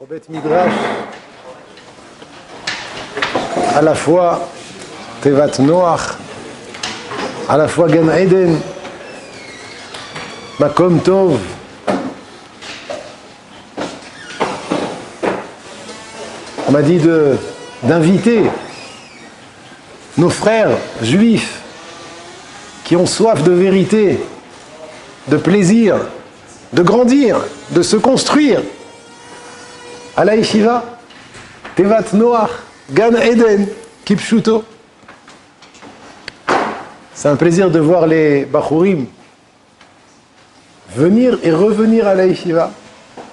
Beth Midrash, à la fois Tevat Noach, à la fois Gan Eden, Makom Tov. On m'a dit d'inviter nos frères juifs qui ont soif de vérité, de plaisir, de grandir, de se construire à la Yeshiva, Tevat Noach, Gan Eden, Kipshuto. C'est un plaisir de voir les Bachurim venir et revenir à la Yeshiva.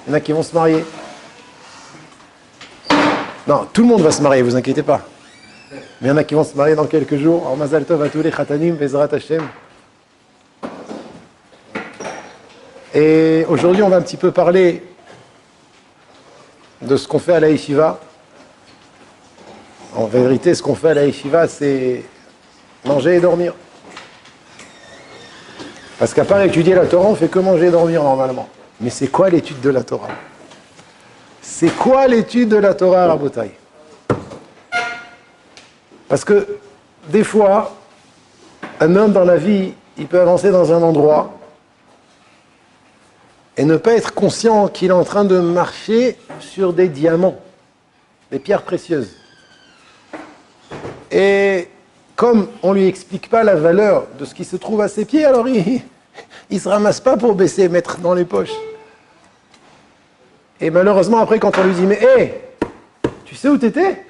Il y en a qui vont se marier. Non, tout le monde va se marier, vous inquiétez pas. Mais il y en a qui vont se marier dans quelques jours. Alors, Mazal Tov à tous les Khatanim, Bezrat Hashem. Et aujourd'hui, on va un petit peu parler de ce qu'on fait à la Yeshiva. En vérité, ce qu'on fait à la Yeshiva, c'est manger et dormir. Parce qu'à part étudier la Torah, on fait que manger et dormir normalement. Mais c'est quoi l'étude de la Torah? C'est quoi l'étude de la Torah, Rabotai? Parce que des fois, un homme dans la vie, il peut avancer dans un endroit et ne pas être conscient qu'il est en train de marcher sur des diamants, des pierres précieuses. Et comme on ne lui explique pas la valeur de ce qui se trouve à ses pieds, alors il ne se ramasse pas pour baisser et mettre dans les poches. Et malheureusement, après, quand on lui dit « Mais hé, tu sais où tu étais?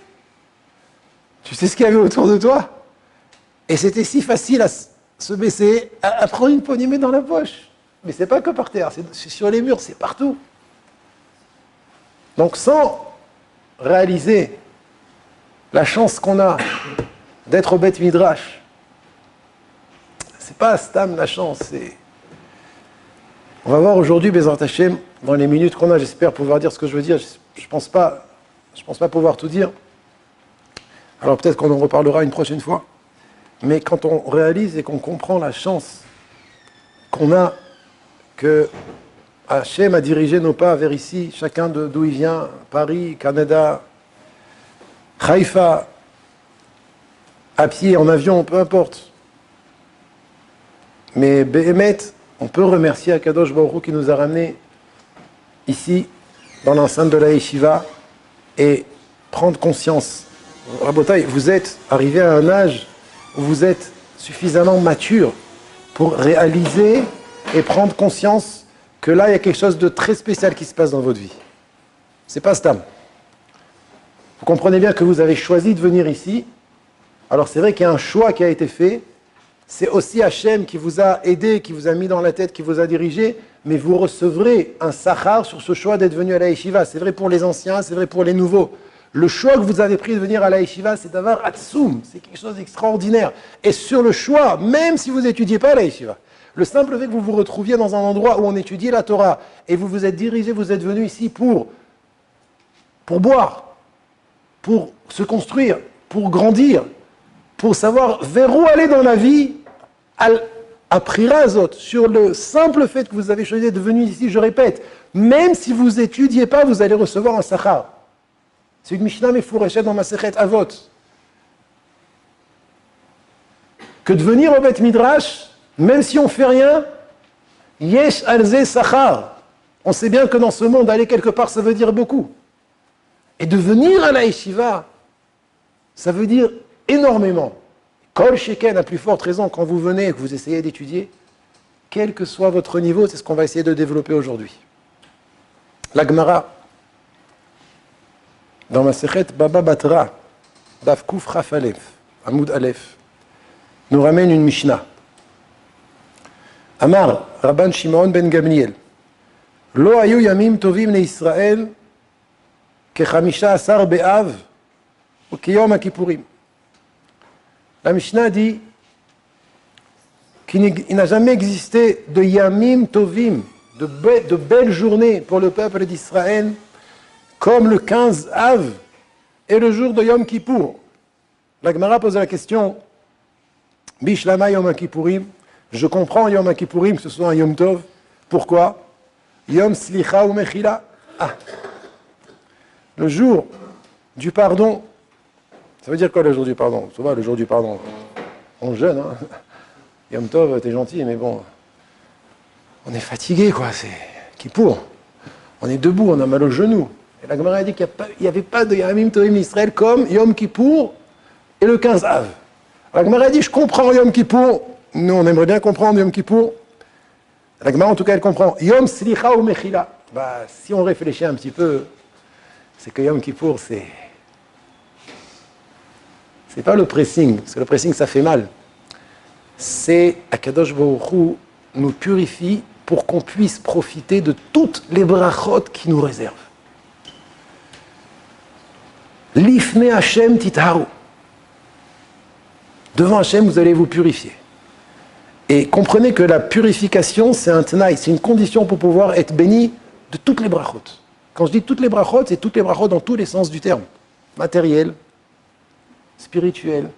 Tu sais ce qu'il y avait autour de toi? » Et c'était si facile à se baisser, à prendre une poignée, mettre dans la poche. Mais c'est pas que par terre, c'est sur les murs, c'est partout. Donc sans réaliser la chance qu'on a d'être au Beth Midrash, c'est pas Stam la chance, c'est... On va voir aujourd'hui, Bezrat Hashem, dans les minutes qu'on a, j'espère pouvoir dire ce que je veux dire. Je pense pas pouvoir tout dire. Alors peut-être qu'on en reparlera une prochaine fois. Mais quand on réalise et qu'on comprend la chance qu'on a, que Hashem a dirigé nos pas vers ici, chacun d'où il vient, Paris, Canada, Haïfa, à pied, en avion, peu importe. Mais Behemet, on peut remercier Akadosh Baruch Hu qui nous a ramenés ici, dans l'enceinte de la Yeshiva, et prendre conscience. Rabotai, vous êtes arrivé à un âge où vous êtes suffisamment mature pour réaliser et prendre conscience que là, il y a quelque chose de très spécial qui se passe dans votre vie. C'est pas Stam. Vous comprenez bien que vous avez choisi de venir ici. Alors c'est vrai qu'il y a un choix qui a été fait. C'est aussi Hachem qui vous a aidé, qui vous a mis dans la tête, qui vous a dirigé, mais vous recevrez un sachar sur ce choix d'être venu à la Yeshiva. C'est vrai pour les anciens, c'est vrai pour les nouveaux. Le choix que vous avez pris de venir à la Yeshiva, c'est d'avoir Atsoum, c'est quelque chose d'extraordinaire. Et sur le choix, même si vous n'étudiez pas à la Yeshiva, le simple fait que vous vous retrouviez dans un endroit où on étudiait la Torah, et vous vous êtes dirigé, vous êtes venu ici pour boire, pour se construire, pour grandir, pour savoir vers où aller dans la vie, à Prirazot, sur le simple fait que vous avez choisi de venir ici, je répète, même si vous n'étudiez pas, vous allez recevoir un sachar. C'est une Mishnah Mefourachet dans Masechet Avot. Que de venir au Beth Midrash, même si on ne fait rien, Yesh alze sachar. On sait bien que dans ce monde, aller quelque part, ça veut dire beaucoup. Et de venir à la Yeshiva, ça veut dire énormément. Kol Sheken, à plus forte raison, quand vous venez et que vous essayez d'étudier, quel que soit votre niveau, c'est ce qu'on va essayer de développer aujourd'hui. La Gemara, dans ma Masechet Baba Batra, Daf Kuf Chaf Aleph, Amoud Aleph, nous ramène une Mishnah. Amar, Rabban Shimon ben Gamliel, Lo ayu yamim tovim le Israël, kechamisha asar be'av, ou kiyom ha-kippurim. La Mishnah dit qu'il n'a jamais existé de Yamim Tovim, de belles journées pour le peuple d'Israël, comme le 15 Av et le jour de Yom Kippour. La Gemara pose la question, Bishlama Yom Kippourim, je comprends Yom Kippourim que ce soit un Yom Tov, pourquoi? Yom Slicha ou Mechila. le jour du pardon. Ça veut dire quoi le jour du pardon? Ça va, le jour du pardon. On jeûne, hein. Yom Tov, t'es gentil, mais bon, on est fatigué, quoi. C'est Kippour. On est debout, on a mal au genou. Et la Gemara a dit qu'il n'y avait pas de Yamim Tovim Israël comme Yom Kippour et le 15 Av. La Gemara a dit, je comprends Yom Kippour. Nous, on aimerait bien comprendre Yom Kippour. La Gemara, en tout cas, elle comprend. Yom Slicha ou Mechila. Bah, si on réfléchit un petit peu, c'est que Yom Kippour, c'est pas le pressing, parce que le pressing, ça fait mal. C'est Akadosh Baruch Hu nous purifie pour qu'on puisse profiter de toutes les brachot qui nous réservent. Lifne Hashem titharu. Devant Hashem, vous allez vous purifier. Et comprenez que la purification, c'est un tenaï, c'est une condition pour pouvoir être béni de toutes les brachot. Quand je dis toutes les brachot, c'est toutes les brachot dans tous les sens du terme. Matériel, spirituel,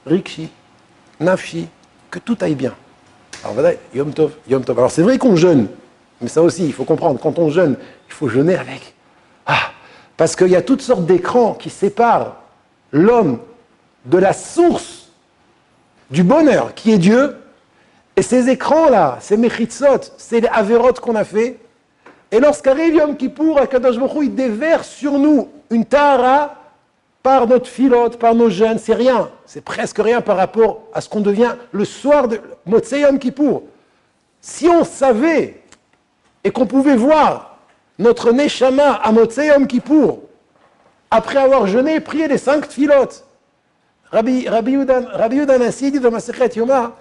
rikshi, nafshi, que tout aille bien. Alors voilà, Yom Tov, Yom Tov. Alors c'est vrai qu'on jeûne, mais ça aussi, il faut comprendre, quand on jeûne, il faut jeûner avec. Parce qu'il y a toutes sortes d'écrans qui séparent l'homme de la source du bonheur, qui est Dieu, et ces écrans-là, ces mechitzot, c'est les avérotes qu'on a fait, et lorsqu'arrive Yom Kippour, Akadosh Baruch Hu, il déverse sur nous une tahara par notre filote, par nos jeûnes, c'est rien, c'est presque rien par rapport à ce qu'on devient le soir de Motzei Yom Kippour. Si on savait et qu'on pouvait voir notre Neshama à Motzei Yom Kippour, après avoir jeûné et prié les 5 filotes, Rabbi Yehuda Nassi dit dans Masechet Yoma,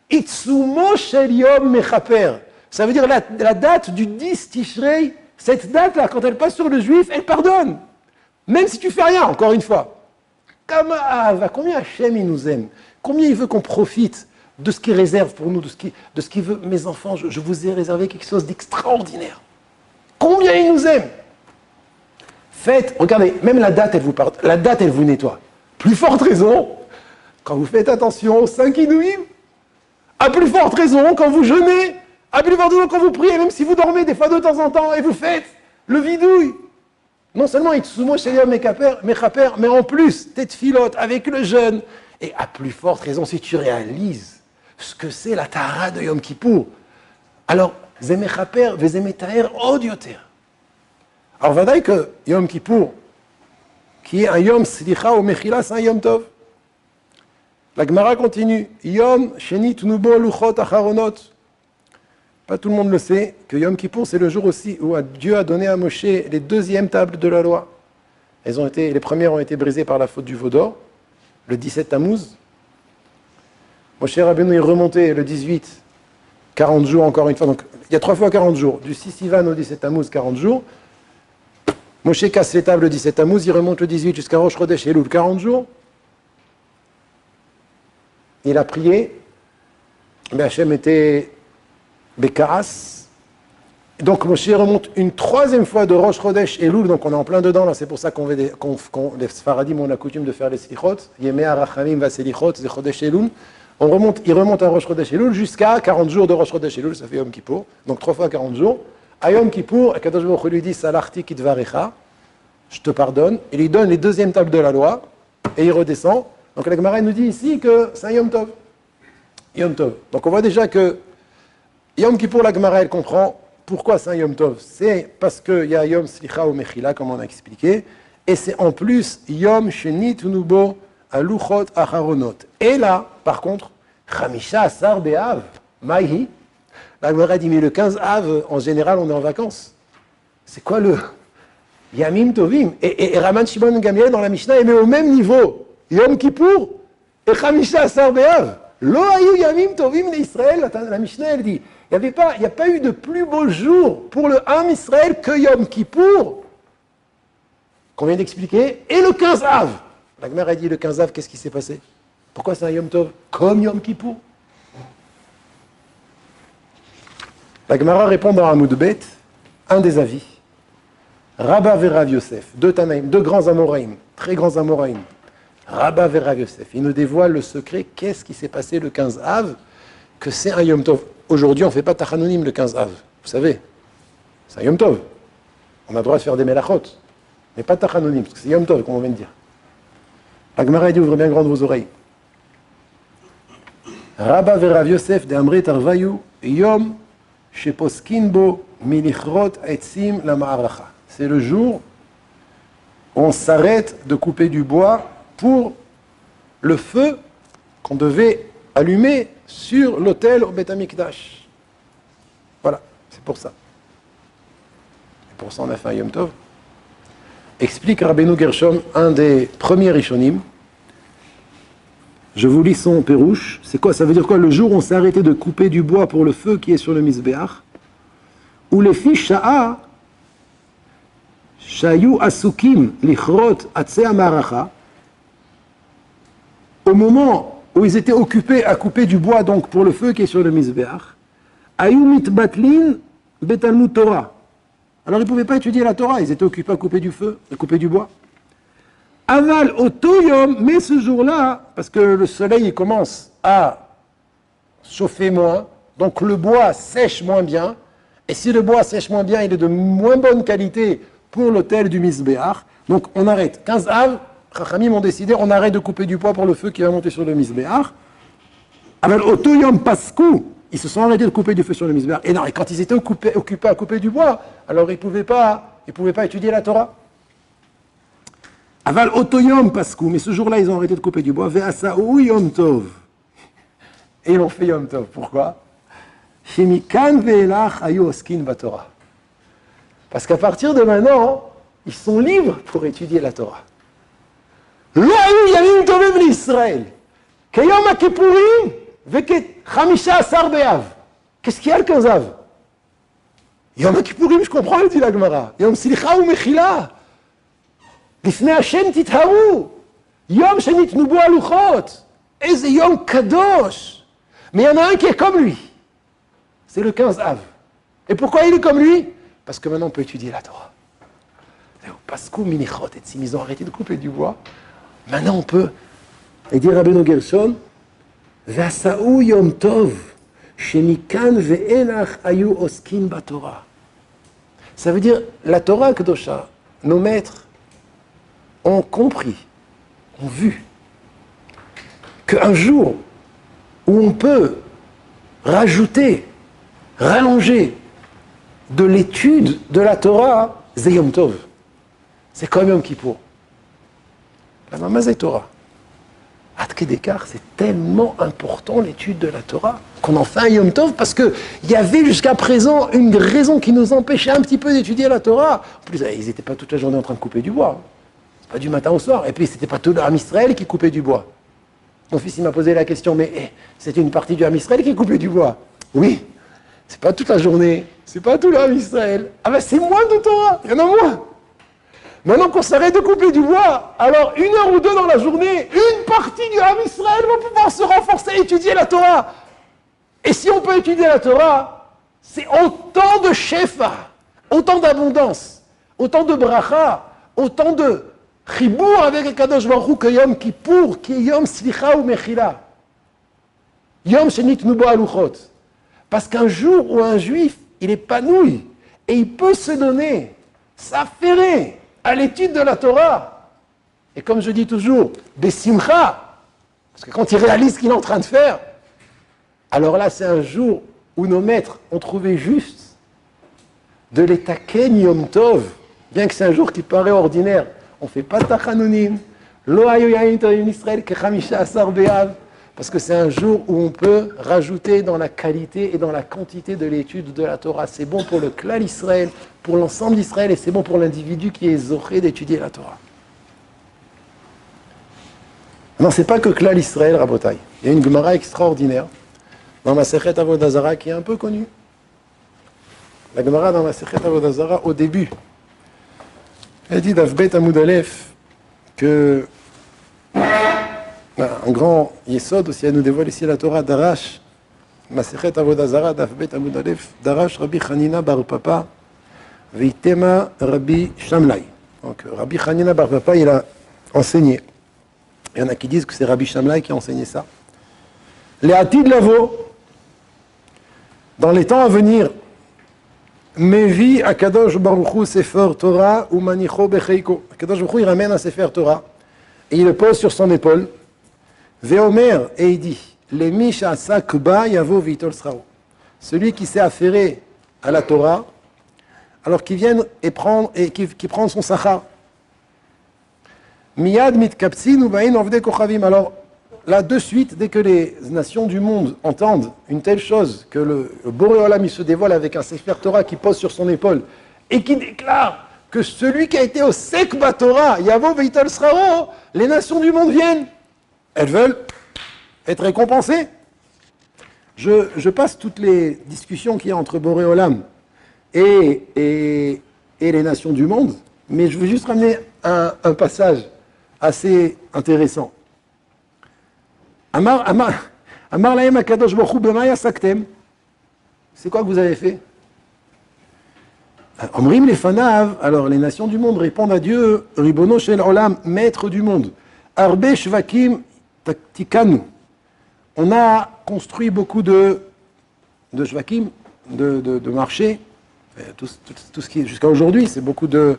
Itzumo shel Yom Mechaper. Ça veut dire la date du 10 Tishrei, cette date-là, quand elle passe sur le juif, elle pardonne. Même si tu fais rien, encore une fois. Combien Hachem il nous aime, combien il veut qu'on profite de ce qu'il réserve pour nous, de ce qu'il veut. Mes enfants, je vous ai réservé quelque chose d'extraordinaire. Combien il nous aime. Faites, regardez, même la date, elle vous nettoie. Plus forte raison, quand vous faites attention aux 5 Inouïm, à plus forte raison quand vous jeûnez, à plus forte raison quand vous priez, même si vous dormez des fois de temps en temps et vous faites le vidouille. Non seulement Itsumo Sheliam Mechaper, mais en plus, tête filote avec le jeûne. Et à plus forte raison, si tu réalises ce que c'est la Tahara de Yom Kippour, alors, Zemechaper, Vezemetaer, Odioter. Alors, vadaï que Yom Kippour, qui est un Yom Slicha ou Mechila, c'est un Yom Tov. La Gemara continue. Yom Sheni Tunubo Luchot Acharonot. Pas tout le monde le sait, que Yom Kippour, c'est le jour aussi où Dieu a donné à Moshe les 2e tables de la loi. Les premières ont été brisées par la faute du veau d'or, le 17 Tammuz. Moshe Rabbeinu est remonté le 18, 40 jours encore une fois. Donc, il y a 3 fois 40 jours. Du 6 Sivan au 17 Tammuz, 40 jours. Moshe casse les tables le 17 Tammuz, il remonte le 18 jusqu'à Rosh Chodesh Elul, 40 jours. Il a prié. Mais Hachem était Bekaras. Donc Moshe remonte une 3e fois de Rosh Chodesh Elul, donc on est en plein dedans, là, c'est pour ça les Sfaradim ont la coutume de faire les Selichot. Yemei HaRachamim va Selichot, c'est Chodesh Elul. Il remonte à Rosh Chodesh Elul jusqu'à 40 jours de Rosh Chodesh Elul, ça fait Yom Kippour. Donc 3 fois 40 jours. À Yom Kippour, Akadosh Baruch Hu lui dit Salachti Kitvarecha, je te pardonne. Il lui donne les 2e tables de la loi et il redescend. Donc la Gemara nous dit ici que c'est un Yom Tov. Yom Tov. Donc on voit déjà que Yom Kippour, la Gemara, elle comprend pourquoi c'est un Yom Tov. C'est parce qu'il y a Yom Slicha ou Mechila, comme on a expliqué, et c'est en plus Yom Sheni Tunubo Aluchot Acharonot. Et là, par contre, Chamisha Asar Be'av, Maïhi, la Gemara dit, mais le 15 Av, en général, on est en vacances. C'est quoi le Yamim Tovim? Et Raman Shimon Gamliel, dans la Mishnah, il met au même niveau Yom Kippour et Chamisha Asar Be'av. Lo hayu Yamim Tovim d'Israël, la Mishnah, elle dit, il n'y a pas eu de plus beau jour pour le Ham Israël que Yom Kippour, qu'on vient d'expliquer, et le 15 Av. La Gemara a dit, le 15 Av, qu'est-ce qui s'est passé? Pourquoi c'est un Yom Tov comme Yom Kippour? La Gemara répond dans Hamoud Bet, un des avis. Rabba et Rav Yosef, 2 Tanaïm, 2 grands Amoraïm, très grands Amoraïm. Rabba et Rav Yosef, il nous dévoile le secret, qu'est-ce qui s'est passé le 15 Av, que c'est un Yom Tov. Aujourd'hui, on ne fait pas Tachanonim le 15 Av, vous savez, c'est un Yom Tov. On a le droit de faire des Melachot. mais pas Tachanonim, parce que c'est Yom Tov, comme on vient de dire. La Gemara dit, ouvrez bien grandes vos oreilles. Rabba verav Yosef de Amrit Arvayu, Yom sheposkin bo milichrot etzim la ma'aracha. C'est le jour où on s'arrête de couper du bois pour le feu qu'on devait allumer sur l'autel au Beth Amikdash. Voilà, c'est pour ça. Et pour ça, on a fait un Yom Tov. Explique Rabbeinu Gershom, un des premiers Rishonim. Je vous lis son pérouche. C'est quoi? Ça veut dire quoi? Le jour où on s'est arrêté de couper du bois pour le feu qui est sur le Mizbeach, où les filles Sha'a, Shayu Asukim, Lichrot, Atzea Maracha, au moment où ils étaient occupés à couper du bois donc pour le feu qui est sur le Mizbeach, Ayumit Batlin, Betalmud Torah. Alors ils ne pouvaient pas étudier la Torah, ils étaient occupés à couper du feu, à couper du bois. Aval Otoyom, mais ce jour-là, parce que le soleil il commence à chauffer moins, donc le bois sèche moins bien, et si le bois sèche moins bien, il est de moins bonne qualité pour l'autel du Mizbeach, donc on arrête. 15 Av, Chachamim ont décidé, on arrête de couper du bois pour le feu qui va monter sur le Mizbeach. Aval Otoyom Paskou, ils se sont arrêtés de couper du feu sur le Mizbeach. Et non, et quand ils étaient occupés à couper du bois, alors ils ne pouvaient pas étudier la Torah. Aval Otoyom Paskou, mais ce jour-là, ils ont arrêté de couper du bois. Ve'asa'u Yom Tov. Et ils ont fait Yom Tov. Pourquoi? Shemikan ve'elach ayu oskin baTorah. Parce qu'à partir de maintenant, ils sont libres pour étudier la Torah. Lo ayu yamim tovim l'Israël. Keyom HaKippurim ve'kechamisha asar be'av. Qu'est-ce qu'il y a le 15 Av? Yom HaKippurim, je comprends, dit la Gemara. Yom Silicha ou Mechila. לפני השם תתהרו, יום שניתנו בו הלוחות, איזה יום קדוש. Mais il y en a un qui est comme lui, c'est le 15 Av. Et pourquoi il est comme lui? Parce que maintenant on peut étudier la Torah. Paskou minichot et sim, ils ont arrêté de couper du bois. Maintenant on peut, et dit Rabbeinu Gershon, Vasa'u yom tov, shemikan ve'elach ayu oskin baTorah. Ça veut dire, la Torah Kedosha, nos maîtres, ont compris, ont vu qu'un jour où on peut rajouter, rallonger de l'étude de la Torah, c'est Yom Tov. C'est comme Yom Kippour. La Mamazé Torah. Ad Kedekar, c'est tellement important l'étude de la Torah qu'on en fait un Yom Tov parce qu'il y avait jusqu'à présent une raison qui nous empêchait un petit peu d'étudier la Torah. En plus, ils n'étaient pas toute la journée en train de couper du bois. Pas du matin au soir. Et puis, c'était pas tout l'Am Israël qui coupait du bois. Mon fils, il m'a posé la question, mais c'était une partie du Am Israël qui coupait du bois. Oui, c'est pas toute la journée, c'est pas tout l'Am Israël. Ah ben, c'est moins de Torah, il y en a moins. Maintenant qu'on s'arrête de couper du bois, alors 1 heure ou 2 dans la journée, une partie du Am Israël va pouvoir se renforcer et étudier la Torah. Et si on peut étudier la Torah, c'est autant de shefa, autant d'abondance, autant de bracha, autant de Chibour avec le Kadosh Baruch Hu que Yom Kippour, qui est Yom Slicha ou Mechila. Yom Shenitnu bo haluchot. Parce qu'un jour où un juif, il est panouille, et il peut se donner, s'affairer à l'étude de la Torah. Et comme je dis toujours, Besimcha, parce que quand il réalise ce qu'il est en train de faire, alors là c'est un jour où nos maîtres ont trouvé juste de l'étaken Yom Tov, bien que c'est un jour qui paraît ordinaire. On ne fait pas Tachanonim, Lo ayu yamin tovim l'Israël kechamisha asar be'av, parce que c'est un jour où on peut rajouter dans la qualité et dans la quantité de l'étude de la Torah. C'est bon pour le klal Israël, pour l'ensemble d'Israël, et c'est bon pour l'individu qui est zoché d'étudier la Torah. Non, c'est pas que klal Israël, Rabotai. Il y a une Gemara extraordinaire dans Masechet Avodah Zarah qui est un peu connue. La Gemara dans Masechet Avodah Zarah, au début, elle dit d'Avbet Amoud Aleph que un grand Yesod aussi, elle nous dévoile ici la Torah d'Arash, Masechet Avodah Zarah d'Avbet Amoud Aleph, d'Arash Rabbi Chanina Bar Papa, Veitema Rabbi Shamlai. Donc Rabbi Chanina Bar Papa, il a enseigné. Il y en a qui disent que c'est Rabbi Shamlai qui a enseigné ça. Les Atid Lavo, dans les temps à venir, Mevi Akadosh Baruch Hu Sefer Torah ou Manicho Becheiko. Akadosh Baruch Hu, il ramène un Sefer Torah et il le pose sur son épaule. Veomer, et il dit, les Misha Sakba Yavo Vitol Srao. Celui qui s'est affairé à la Torah, alors qu'il vienne et qui prend son sachar. Miyad mitkapsin ubain ovde kochavim. Alors, là, de suite, dès que les nations du monde entendent une telle chose, que le Boré Olam il se dévoile avec un Sefer Torah qui pose sur son épaule, et qui déclare que celui qui a été au Sekba Torah, Yavo Veitol Srao, les nations du monde viennent. Elles veulent être récompensées. Je passe toutes les discussions qu'il y a entre Boré Olam et les nations du monde, mais je veux juste ramener un passage assez intéressant. Amar lahem akadosh baruch hu bema yasaktem. C'est quoi que vous avez fait? Omrim lefanav. Alors les nations du monde répondent à Dieu, Ribono shel olam, maître du monde. Arbe shvakim tikanu. On a construit beaucoup de shvakim, de marchés. Tout ce qui jusqu'à aujourd'hui, c'est beaucoup de.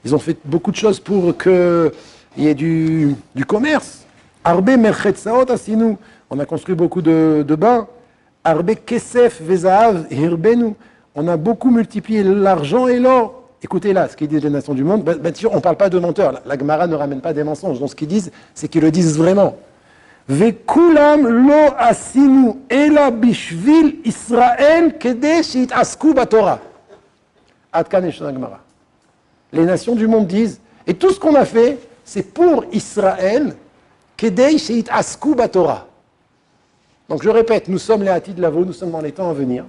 Ils ont fait beaucoup de choses pour qu'il y ait du commerce. Arbe merchetzaot asinu. On a construit beaucoup de bains. Arbe kesef vezahav hirbenu. On a beaucoup multiplié l'argent et l'or. Écoutez là, ce qu'ils disent les nations du monde. On ne parle pas de menteurs. La Gemara ne ramène pas des mensonges. Donc ce qu'ils disent, c'est qu'ils le disent vraiment. Vekulam lo asinu ela bishvil Israël kede shitasku batorah. Adkan et Gemara. Les nations du monde disent, et tout ce qu'on a fait, c'est pour Israël, Kedei Sheit Asku Batorah. Donc je répète, nous sommes les Hatid Lavo, nous sommes dans les temps à venir.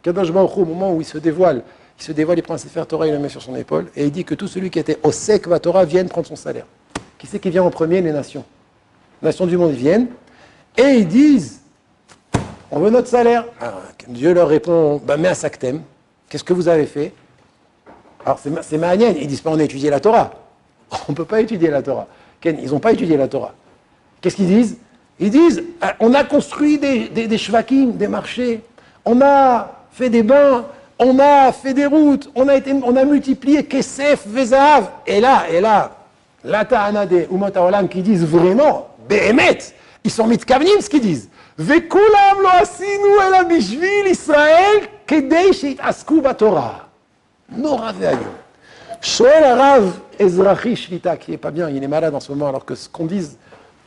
Kadosh Baruch Hu, au moment où il se dévoile, il prend un Sefer Torah, il le met sur son épaule, et il dit que tout celui qui était au Sek Batorah vienne prendre son salaire. Qui c'est qui vient en premier? Les nations. Les nations du monde viennent, et ils disent, on veut notre salaire. Alors, Dieu leur répond, mets un saktem, qu'est-ce que vous avez fait? Alors c'est Mahanien, ils disent pas on a étudié la Torah. On ne peut pas étudier la Torah. Ils n'ont pas étudié la Torah. Qu'est-ce qu'ils disent? Ils disent on a construit des shvakim, des marchés, on a fait des bains, on a fait des routes, on a multiplié kesef, vezahav. Et là, la ta'ana des Umot HaOlam qui disent vraiment, behemet, ils sont mitkavnim ce qu'ils disent. Vekulam lo asinu ela bishvil Israël kedei shitasku batorah. Nora ve'ayom. Shoel Harav Ezrachi Shlita, qui est pas bien, il est malade en ce moment, alors que ce qu'on dise,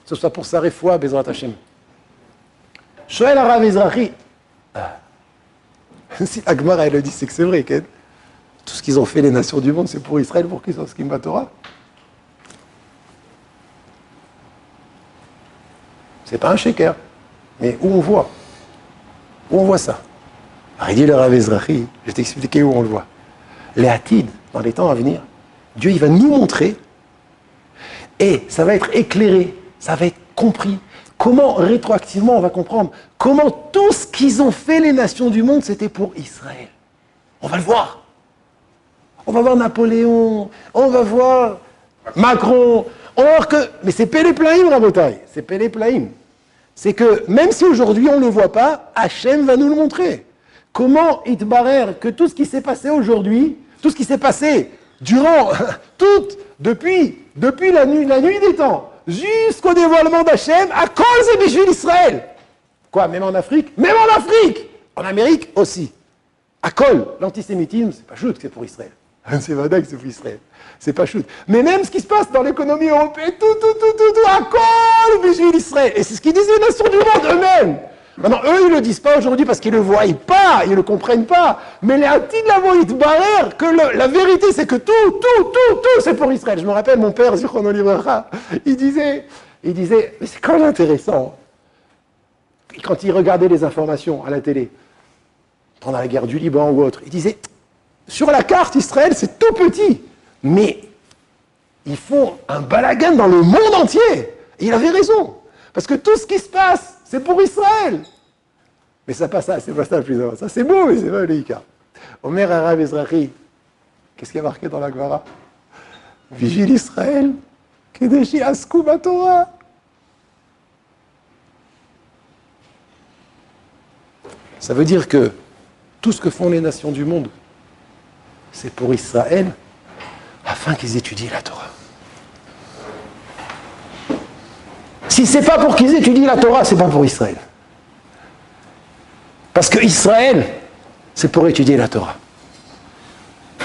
ce soit pour sa réfoua, Bezrat Hashem. Shoel Harav Ezrachi. Si Agmara, elle le dit, c'est que c'est vrai, Ken. Tout ce qu'ils ont fait, les nations du monde, c'est pour Israël, pour qu'ils soient Skimba Torah. C'est pas un shaker. Mais où on voit? Où on voit ça? Alors, il dit le Harav Ezrachi, je vais t'expliquer où on le voit. Les Hatid, dans les temps à venir, Dieu il va nous montrer, et ça va être éclairé, ça va être compris. Comment, rétroactivement, on va comprendre comment tout ce qu'ils ont fait, les nations du monde, c'était pour Israël. On va le voir. On va voir Napoléon, on va voir Macron, on va voir que... Mais c'est Péléplaïm, Rabotai, c'est Péléplaïm. C'est que, même si aujourd'hui on ne le voit pas, Hachem va nous le montrer. Comment Itbarer, que tout ce qui s'est passé aujourd'hui, tout ce qui s'est passé durant, depuis la nuit des temps, jusqu'au dévoilement d'Hachem, à cause des Bishvil Israël. Quoi, même en Afrique? Même en Afrique! En Amérique aussi. À cause, l'antisémitisme, c'est pas chouette que c'est pour Israël. C'est Vada que c'est pour Israël. C'est pas chouette. Mais même ce qui se passe dans l'économie européenne, tout, à cause des Bishvil Israël. Et c'est ce qu'ils disent les nations du monde eux-mêmes. Maintenant, eux, ils ne le disent pas aujourd'hui parce qu'ils ne le voient pas, ils ne le comprennent pas. Mais les Hatid Lavo Itbarer, que la vérité, c'est que tout, c'est pour Israël. Je me rappelle, mon père, Zichrono Livracha, il disait, mais c'est quand même intéressant, quand il regardait les informations à la télé, pendant la guerre du Liban ou autre, il disait, sur la carte, Israël, c'est tout petit, mais ils font un balagan dans le monde entier. Et il avait raison, parce que tout ce qui se passe, c'est pour Israël. Mais ça passe ça, c'est pas ça le plus important. Ça c'est beau, mais c'est pas le Ika. Omer Harav Ezrachi, qu'est-ce qui est marqué dans la Gemara? Vigile Israël, Kedeshi Asku Batorah. Ça veut dire que tout ce que font les nations du monde c'est pour Israël, afin qu'ils étudient la Torah. Si c'est pas pour qu'ils étudient la Torah, c'est pas pour Israël. Parce que Israël, c'est pour étudier la Torah.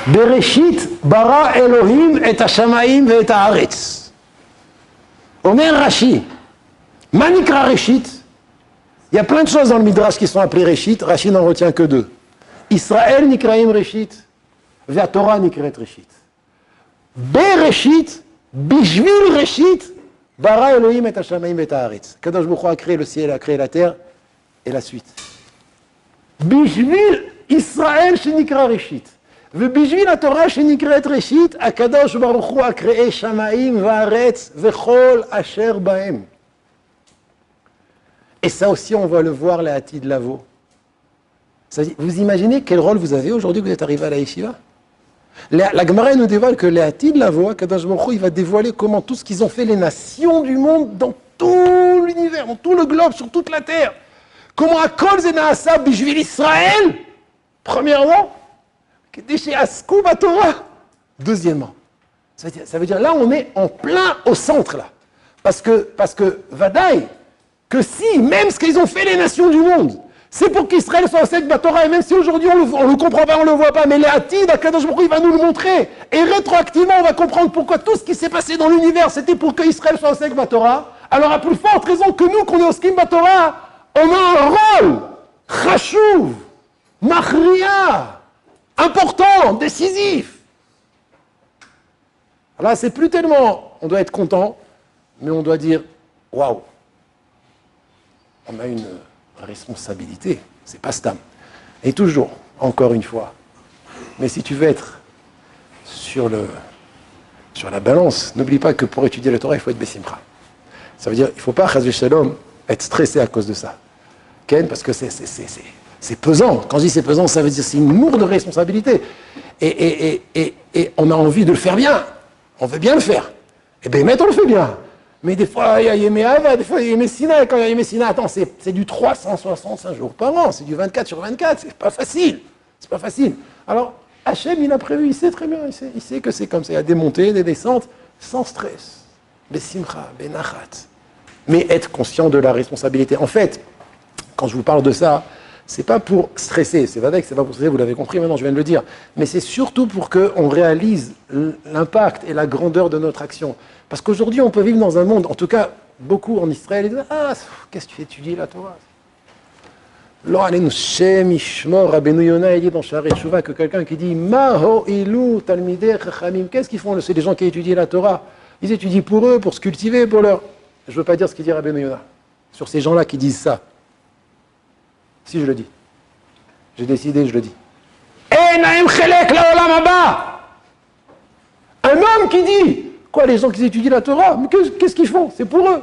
Bereshit bara Elohim et Hashamaim et Haaretz. Omer Rashi, Manikra Reshit. Il y a plein de choses dans le Midrash qui sont appelées Reshit. Rashi n'en retient que deux. Israël nikraim Reshit, via Torah nikret Reshit. Bereshit, bishvil Reshit, bara Elohim et Hashamaim et Haaretz. Kadosh Baruch Hu a créé le ciel, a créé la terre, et la suite. Bishvil Israël shenikra Reshit. ובשביל התורה שנקראת ראשית, הקדוש ברוך הוא הקראה שמיים וארץ וכל אשר בהם. Et ça aussi, on va le voir, la Hati de Lavo. Vous imaginez quel rôle vous avez aujourd'hui que vous êtes arrivé à la Yeshiva? La Gemara nous dévoile que la Hati de Lavo, Kadosh Baruch Hu, il va dévoiler comment tout ce qu'ils ont fait les nations du monde dans tout l'univers, dans tout le globe, sur toute la terre. Comment Akol Zenaasa Bishvil Israël, premièrement, Kedesh Askou Batorah, deuxièmement. Ça veut dire là, on est en plein au centre, là. Parce que Vadaï, que si, même ce qu'ils ont fait les nations du monde, c'est pour qu'Israël soit Osek Batorah, et même si aujourd'hui on ne le comprend pas, on ne le voit pas, mais l'Atid, Akadosh Baruch Hu, il va nous le montrer. Et rétroactivement, on va comprendre pourquoi tout ce qui s'est passé dans l'univers, c'était pour qu'Israël soit Osek Batorah. Alors, à plus forte raison que nous, qu'on est Oskim Batorah, on a un rôle, Chashuv, Machria, important, décisif. Là, c'est plus tellement, on doit être content, mais on doit dire, waouh, on a une responsabilité, c'est pas stam. Et toujours, encore une fois, mais si tu veux être sur la balance, n'oublie pas que pour étudier la Torah, il faut être Bessimcha. Ça veut dire, il ne faut pas, Chaz v'Shalom, être stressé à cause de ça. Ken, parce que c'est pesant. Quand je dis c'est pesant, ça veut dire c'est une lourde responsabilité. Et on a envie de le faire bien. On veut bien le faire. Et bien, on le fait bien. Mais des fois, il y a Yemé Ava, des fois, il y a Yemé Sina. Et quand il y a Yemé Sina, attends, c'est du 365 jours par an. C'est du 24 sur 24. C'est pas facile. C'est pas facile. Alors, Hachem, il a prévu, il sait très bien. Il sait que c'est comme ça. Il y a des montées, des descentes, sans stress. Besimcha, benachat. Mais être conscient de la responsabilité. En fait, quand je vous parle de ça, c'est pas pour stresser, c'est pas pour stresser, vous l'avez compris, maintenant je viens de le dire, mais c'est surtout pour qu'on réalise l'impact et la grandeur de notre action. Parce qu'aujourd'hui, on peut vivre dans un monde, en tout cas, beaucoup en Israël, ils disent « Ah, qu'est-ce que tu étudies la Torah ?» Lo alenu Shem Ishmor, Rabbeinu Yonah, il dit dans Sha'arei Teshuvah que quelqu'un qui dit « Ma ho'ilu talmidei chachamim » qu'est-ce qu'ils font? C'est des gens qui étudient la Torah. Ils étudient pour eux, pour se cultiver, pour leur... Je ne veux pas dire ce qu'il dit Rabbeinu Yonah, sur ces gens-là qui disent ça. Si je le dis. J'ai décidé, je le dis. Un homme qui dit, quoi, les gens qui étudient la Torah, mais qu'est-ce qu'ils font? C'est pour eux.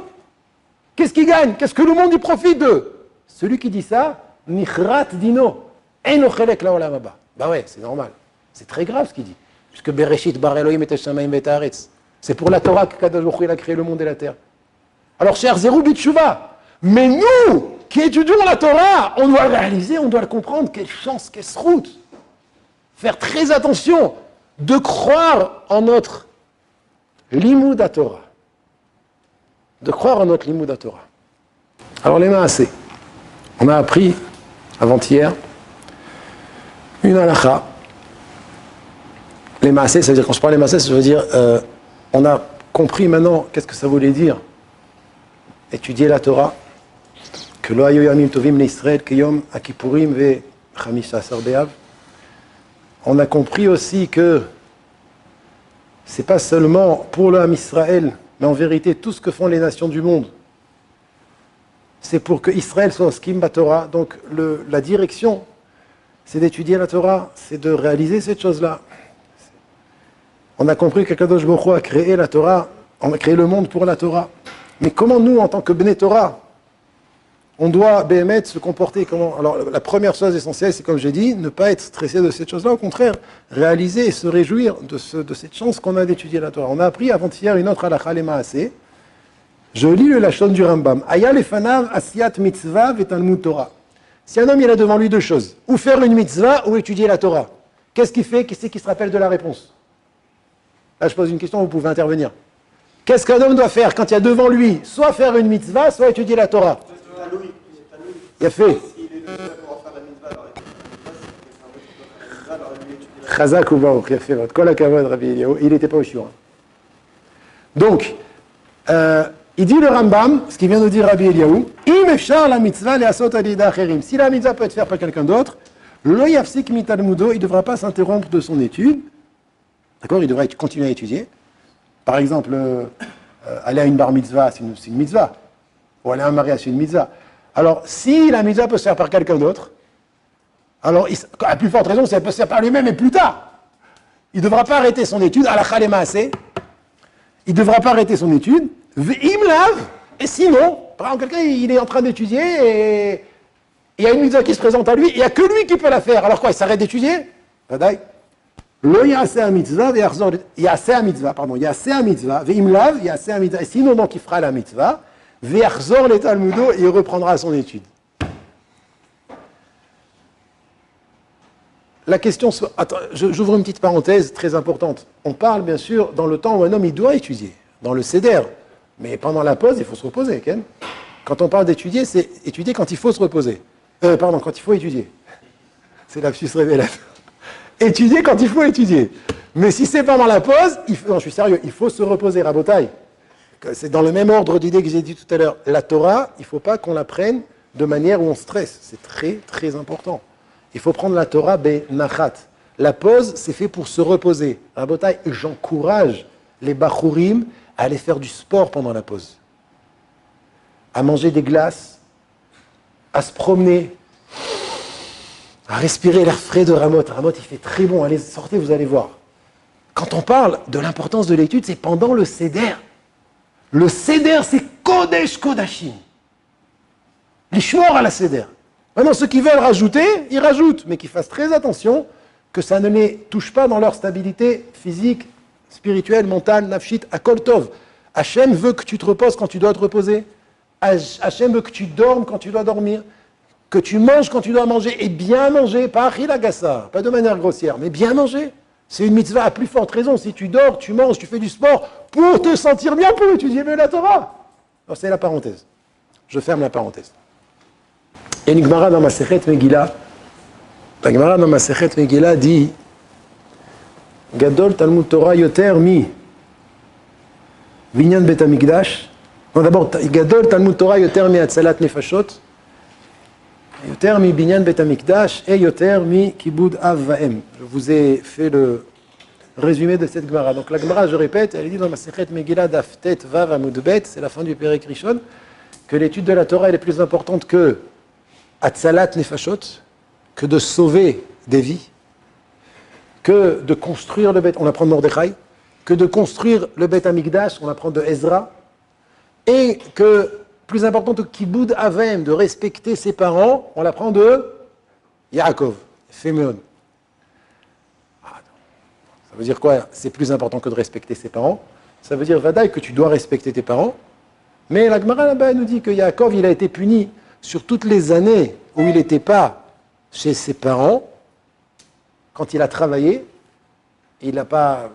Qu'est-ce qu'ils gagnent? Qu'est-ce que le monde y profite d'eux? Celui qui dit ça, Nichrat Dino, Eino Chelek Laolam Haba. Bah ouais, c'est normal. C'est très grave ce qu'il dit. Puisque Bereshit bar Elohim et Hashamaim et Haaretz. C'est pour la Torah que Kadosh Baruch Hu a créé le monde et la terre. Alors, cher Zerou Bitshuva, mais nous, qui étudions la Torah, on doit le réaliser, on doit le comprendre. Quelle chance, quelle route. Faire très attention de croire en notre Limud HaTorah. De croire en notre Limud HaTorah. Alors les Maaseh, on a appris avant-hier une halakha. Les Maaseh, ça veut dire, quand je parle des Maaseh, ça veut dire, on a compris maintenant qu'est-ce que ça voulait dire étudier la Torah. Que lo hayu yamim tovim l'Israël que yom Akipurim ve Chamisha Asar Be'av. On a compris aussi que c'est pas seulement pour le Ham Israël, mais en vérité tout ce que font les nations du monde, c'est pour que Israël soit Oskim Batorah. Donc la direction, c'est d'étudier la Torah, c'est de réaliser cette chose-là. On a compris que Kadosh Baruch Hu a créé la Torah, on a créé le monde pour la Torah. Mais comment nous, en tant que Bnei Torah, on doit, Béhémet, se comporter comment? Alors, la première chose essentielle, c'est comme j'ai dit, ne pas être stressé de cette chose-là. Au contraire, réaliser et se réjouir de cette chance qu'on a d'étudier la Torah. On a appris avant-hier une autre halakha, les Maaseh. Je lis le Lachon du Rambam. Aya lefanav asiyat mitzvah vetalmud Torah. Si un homme, il a devant lui deux choses, ou faire une mitzvah, ou étudier la Torah. Qu'est-ce qu'il fait? Qui c'est qui se rappelle de la réponse? Là, je pose une question, vous pouvez intervenir. Qu'est-ce qu'un homme doit faire quand il y a devant lui soit faire une mitzvah, soit étudier la Torah? Il a fait. Chazak ou Baruch, il a fait votre kol hakavod, Rabbi Eliyahu, il n'était pas au shiur. Donc, il dit le Rambam, ce qu'il vient de dire Rabbi Eliyahu, im efshar la mitzvah le'asot al yedei acherim. Si la mitzvah peut être faite par quelqu'un d'autre, lo yafsik mitalmudo, il ne devra pas s'interrompre de son étude. D'accord? Il devrait continuer à étudier. Par exemple, aller à une bar mitzvah, c'est une mitzvah. Ou aller à un mariage, c'est une mitzvah. Alors, si la mitzvah peut se faire par quelqu'un d'autre, alors, à plus forte raison, si elle peut se faire par lui-même et plus tard, il ne devra pas arrêter son étude, à la chalema assez. Il ne devra pas arrêter son étude. Et sinon, par exemple, quelqu'un il est en train d'étudier et il y a une mitzvah qui se présente à lui, il n'y a que lui qui peut la faire. Alors quoi, il s'arrête d'étudier? Badaï. Lo yaseh a mitzvah, yaseh a mitzvah, pardon, yaseh a mitzvah, ve'imlav, yaseh a mitzvah. Et sinon, donc, il fera la mitzvah, ve'achzor le talmudo, et il reprendra son étude. La question, attends, j'ouvre une petite parenthèse très importante. On parle bien sûr dans le temps où un homme il doit étudier, dans le seder. Mais pendant la pause, il faut se reposer. Ken. Quand on parle d'étudier, c'est étudier quand il faut se reposer. Quand il faut étudier. C'est lapsus révélateur. Étudier quand il faut étudier. Mais si c'est pendant la pause, non, je suis sérieux, il faut se reposer, rabotaille. C'est dans le même ordre d'idée que j'ai dit tout à l'heure. La Torah, il ne faut pas qu'on la prenne de manière où on stresse. C'est très, très important. Il faut prendre la Torah benachat. La pause, c'est fait pour se reposer. Rabotaille, j'encourage les bachurim à aller faire du sport pendant la pause. À manger des glaces, à se promener, à respirer l'air frais de Ramoth. Ramoth, il fait très bon. Allez, sortez, vous allez voir. Quand on parle de l'importance de l'étude, c'est pendant le Seder. Le Seder, c'est Kodesh Kodashim. Les shmor à la Seder. Maintenant, ceux qui veulent rajouter, ils rajoutent, mais qu'ils fassent très attention que ça ne les touche pas dans leur stabilité physique, spirituelle, mentale, nafshit, akol tov. Hachem veut que tu te reposes quand tu dois te reposer. Hachem veut que tu dormes quand tu dois dormir. Que tu manges quand tu dois manger, et bien manger, pas achilagassa, pas de manière grossière, mais bien manger. C'est une mitzvah à plus forte raison. Si tu dors, tu manges, tu fais du sport, pour te sentir bien, pour étudier mieux la Torah. Alors c'est la parenthèse. Je ferme la parenthèse. Il y a une Gemara dans Masechet Megillah. La Gemara dans Masechet Megillah dit Gadol Talmud Torah yoter mi Vinyan Bet Hamikdash. Non, d'abord, Gadol Talmud Torah yoter mi Atzalat Nefashot. Yoter mi Binyan Bet Hamikdash et yoter mi Kibud Av Vaem. Je vous ai fait le résumé de cette Gemara. Donc la Gemara, je répète, elle dit dans Masechet Megillah Daftet Vav Amud Bet, c'est la fin du Perek Rishon, que l'étude de la Torah elle est plus importante que Atzalat Nefashot, que de sauver des vies, que de construire le Beth, on apprend de Mordechai, que de construire le Beth Amikdash, on apprend de Ezra, et que, plus important que Kibud Avem, de respecter ses parents, on l'apprend de Yaakov, Féméon. Ça veut dire quoi? C'est plus important que de respecter ses parents. Ça veut dire, Vadaï, que tu dois respecter tes parents. Mais la Gemara là-bas nous dit que Yaakov, il a été puni sur toutes les années où il n'était pas chez ses parents. Quand il a travaillé, il n'a pas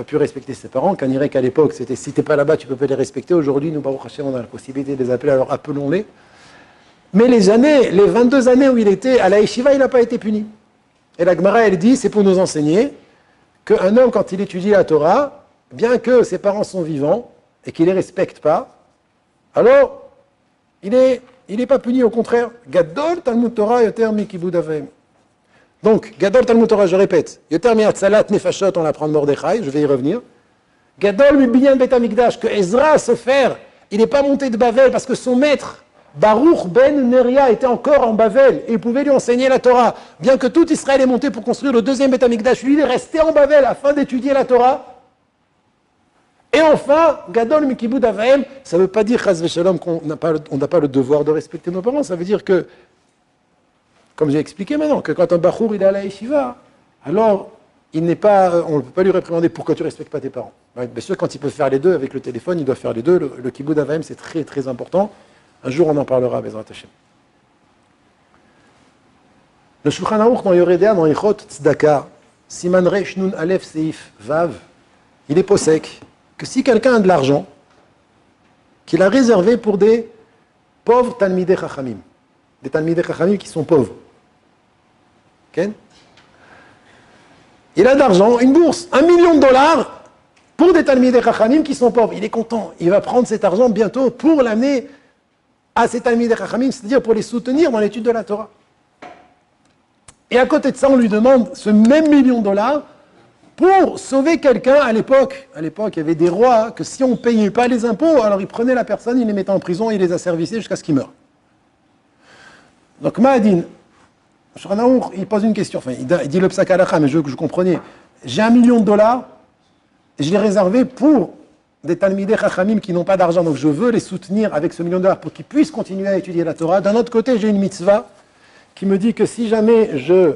pu respecter ses parents. Qu'on dirait qu'à l'époque, c'était si tu n'es pas là-bas, tu ne peux pas les respecter. Aujourd'hui, nous, Baruch Hashem, on a la possibilité de les appeler, alors appelons-les. Mais les 22 années où il était à la Yeshiva, il n'a pas été puni. Et la Gemara, elle dit, c'est pour nous enseigner qu'un homme, quand il étudie la Torah, bien que ses parents sont vivants et qu'il ne les respecte pas, alors il n'est pas puni, au contraire. Gadol Talmud Torah yoter mi kibud avim. Donc, Gadol Talmud Torah, je répète, yoter mi atzalat nefashot, on l'apprend de Mordechai, je vais y revenir. Gadol mi binyan bet hamikdash, que Ezra, Sofer, il n'est pas monté de Bavel parce que son maître, Baruch ben Neria, était encore en Bavel et il pouvait lui enseigner la Torah. Bien que tout Israël est monté pour construire le deuxième Bet Hamikdash, lui il est resté en Bavel afin d'étudier la Torah. Et enfin, Gadol Mikibud Avaim, ça ne veut pas dire Chaz v'Shalom qu'on n'a pas le devoir de respecter nos parents, ça veut dire que, comme j'ai expliqué maintenant, que quand un Bachour il est à la Yeshiva, alors on ne peut pas lui réprimander pourquoi tu ne respectes pas tes parents. Bien sûr, quand il peut faire les deux avec le téléphone, il doit faire les deux. Le Kibud Avaim, c'est très très important. Un jour, on en parlera, Bezrat Hashem. Le Shulchan Aruch dans Yoredea, dans Ichot Tzedaka, Siman Resh Nun Aleph Seif Vav, il est posek que si quelqu'un a de l'argent, qu'il a réservé pour des pauvres Talmidei Chachamim, des Talmidei Chachamim qui sont pauvres. Okay? Il a d'argent, une bourse, $1 million pour des Talmidei Chachamim qui sont pauvres. Il est content, il va prendre cet argent bientôt pour l'amener à ces Talmidei Chachamim, c'est-à-dire pour les soutenir dans l'étude de la Torah. Et à côté de ça, on lui demande ce même $1 million pour sauver quelqu'un à l'époque. À l'époque, il y avait des rois que si on ne payait pas les impôts, alors ils prenaient la personne, ils les mettaient en prison, ils les asservissaient jusqu'à ce qu'ils meurent. Donc Mahadin, il pose une question, enfin, il dit le psak halakha, mais je veux que je compreniez. J'ai $1 million, et je l'ai réservé pour des Talmidei Chachamim qui n'ont pas d'argent, donc je veux les soutenir avec ce $1 million pour qu'ils puissent continuer à étudier la Torah. D'un autre côté, j'ai une mitzvah qui me dit que si jamais il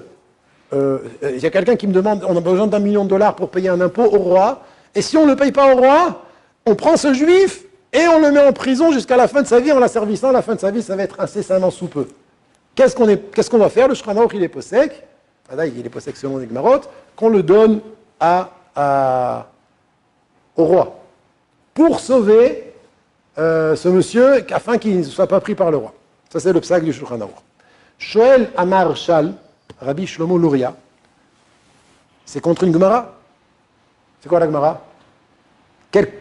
y a quelqu'un qui me demande, on a besoin d'$1 million pour payer un impôt au roi, et si on ne le paye pas au roi, on prend ce juif et on le met en prison jusqu'à la fin de sa vie en l'asservissant. La fin de sa vie, ça va être incessamment sous peu. Qu'est-ce qu'on va faire? Le Shulchan Aruch, il est posek, il est posek selon les Gemarot, qu'on le donne au roi, pour sauver ce monsieur, afin qu'il ne soit pas pris par le roi. Ça, c'est le psak du Shulchan Aruch. Shoel Amar Shal, Rabbi Shlomo Luria, c'est contre une Gemara. C'est quoi la Gemara?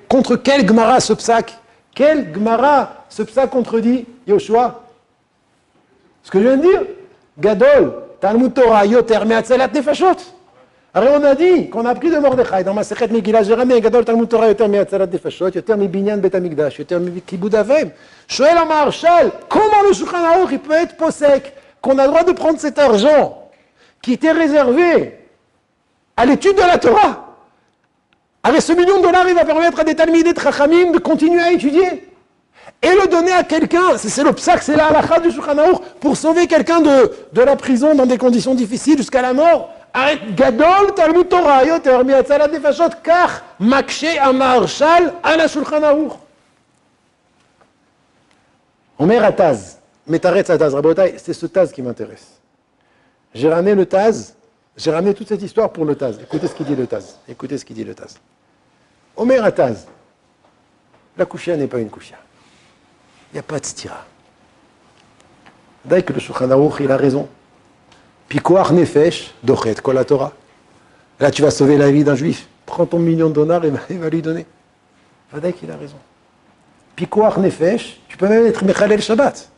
Contre quelle Gemara ce psak? Quelle Gemara ce psak contredit Yoshua? Ce que je viens de dire, Gadol, Talmud Torah, Yoter, Me'atzelat Nefashot. Alors on a dit qu'on a appris de Mordechai dans Masechet Megillah, j'ai ramené Gadol, Talmud Torah, Yoter, Me'atzelat Nefashot, Yoter, Mibinyan, Bet Hamikdash, Yoter, Kibud Avem. Shoel Amar Shal, comment le Shulchan Aruch il peut être posek qu'on a le droit de prendre cet argent qui était réservé à l'étude de la Torah? Avec ce $1 million, il va permettre à des Talmidei Chachamim de continuer à étudier et le donner à quelqu'un. C'est le psak, c'est la halakha du Shulchan Aruch pour sauver quelqu'un de la prison dans des conditions difficiles jusqu'à la mort. Arrête, Gadol, Talmud Torah, Yoter, Mi'atzalat Nefashot, Kach, Makshe, Amar, Shal, Ala Shulchan Aruch. Omer Ataz. Metaretz Ataz, Rabotai, c'est ce Taz qui m'intéresse. J'ai ramené le Taz, j'ai ramené toute cette histoire pour le Taz. Écoutez ce qu'il dit le Taz. Écoutez ce qu'il dit le Taz. Omer Ataz, la Kushia n'est pas une Kushia. Il n'y a pas de stira. D'ailleurs que le Shulchan Aruch, il a raison. Pikoach nefesh, dochet kol la Torah. Là, tu vas sauver la vie d'un juif. Prends ton $1 million et va lui donner. D'ailleurs qu'il a raison. Pikoach nefesh, tu peux même être Mechalel Shabbat.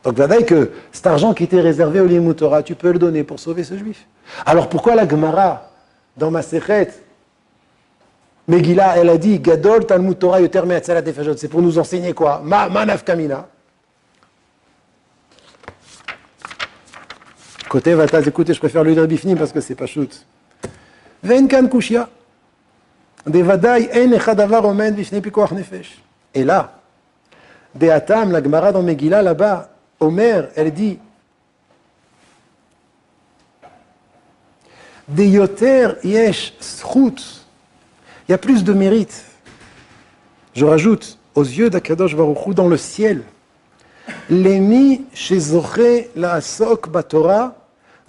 Donc, vadaï que cet argent qui était réservé au Limud Torah, tu peux le donner pour sauver ce juif. Alors, pourquoi la Gemara, dans Masechet Megillah, elle a dit Gadol Talmud Torah Yoter Me'atzalat Nefashot? C'est pour nous enseigner quoi? Ma nafkamina. Côté Vataz, écoutez, je préfère le lire bifnim parce que c'est pas shoot. Ve'en kan kushia. De vadaï en echadavar omen bifnei pikoach nefesh. Et là, de Atam, la Gemara dans Megillah là-bas, Omer, elle dit de yoter yesh zchut. Il y a plus de mérite. Je rajoute, aux yeux d'Akadosh Baruch Hu, dans le ciel, Lemi shezoche la'asok batorah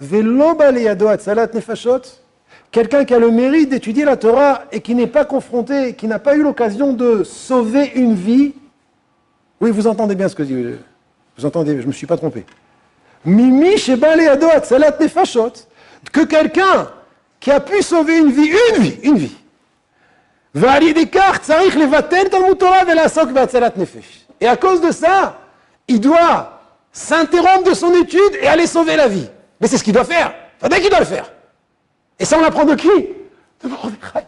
velo ba leyado atzalat nefashot. Quelqu'un qui a le mérite d'étudier la Torah et qui n'est pas confronté, qui n'a pas eu l'occasion de sauver une vie. Oui, vous entendez bien ce que je dis. Vous entendez, je ne me suis pas trompé. Mimi sheba leyado atzalat nefashot. Que quelqu'un qui a pu sauver une vie. Et à cause de ça, il doit s'interrompre de son étude et aller sauver la vie. Mais c'est ce qu'il doit faire. Dès qu'il doit le faire. Et ça, on l'apprend de qui? De Mordechai.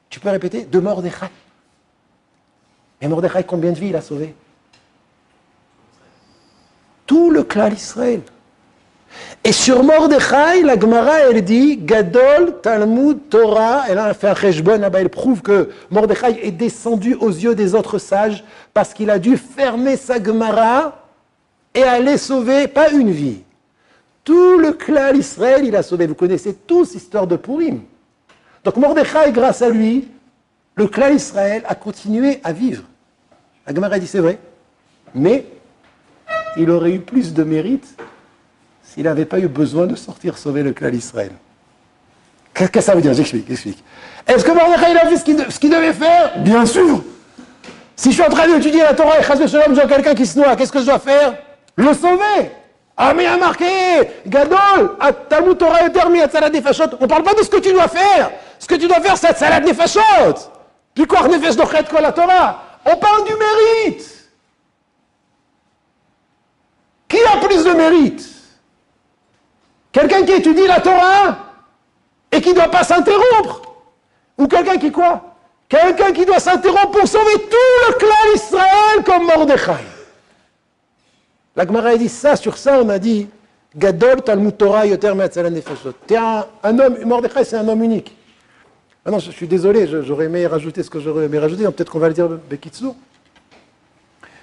Tu peux répéter? De Mordechai. Et Mordechai, combien de vies il a sauvé? Tout le clan d'Israël. Et sur Mordechai, la Gemara, elle dit Gadol, Talmud, Torah. Elle a fait un cheshbon là-bas. Elle prouve que Mordechai est descendu aux yeux des autres sages parce qu'il a dû fermer sa Gemara et aller sauver, pas une vie. Tout le clan d'Israël, il a sauvé. Vous connaissez tous l'histoire de Purim. Donc Mordechai, grâce à lui, le clan d'Israël a continué à vivre. La Gemara dit c'est vrai, mais il aurait eu plus de mérite s'il n'avait pas eu besoin de sortir sauver le clan d'Israël. Qu'est-ce que ça veut dire? J'explique. Est-ce que Mordechai il a fait ce qu'il devait faire? Bien sûr. Si je suis en train d'étudier la Torah et Chas v'Shalom, je vois quelqu'un qui se noie, qu'est-ce que je dois faire? Le sauver. Ah mais il a marqué, Gadol, Talmud Torah Yoter mi'atzalat nefashot. On ne parle pas de ce que tu dois faire. Ce que tu dois faire, c'est atzalat nefashot. Puis quoi, nefesh dochet kol la Torah. On parle du mérite. Qui a plus de mérite? Quelqu'un qui étudie la Torah et qui ne doit pas s'interrompre. Ou quelqu'un qui quoi? Quelqu'un qui doit s'interrompre pour sauver tout le clan d'Israël comme Mordechai. La Gemara a dit ça, sur ça on a dit Gadol Talmud Torah Yoter me'atzalat nefashot. T'es un homme, Mordechai c'est un homme unique. Ah non, je suis désolé, j'aurais aimé rajouter ce que j'aurais aimé rajouter, peut-être qu'on va le dire Bekitsour.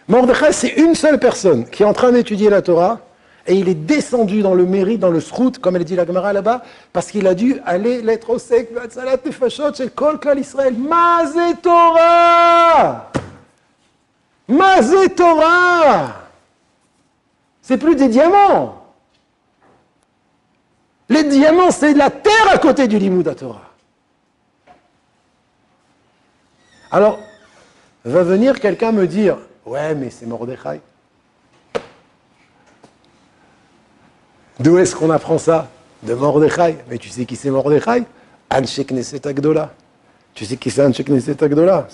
Mordechai c'est une seule personne qui est en train d'étudier la Torah et il est descendu dans le mérite, dans le srout, comme elle dit la Gemara là-bas, parce qu'il a dû aller l'être au sec, me'atzalat nefashot, c'est le kol klal Israël. Mazé Torah! Mazé Torah! C'est plus des diamants. Les diamants, c'est de la terre à côté du Limud Torah. Alors, va venir quelqu'un me dire, ouais, mais c'est Mordechai. D'où est-ce qu'on apprend ça? De Mordechai. Mais tu sais qui c'est Mordechai? Anshe Knesset Agdola. Tu sais qui c'est Anshe Knesset Agdola?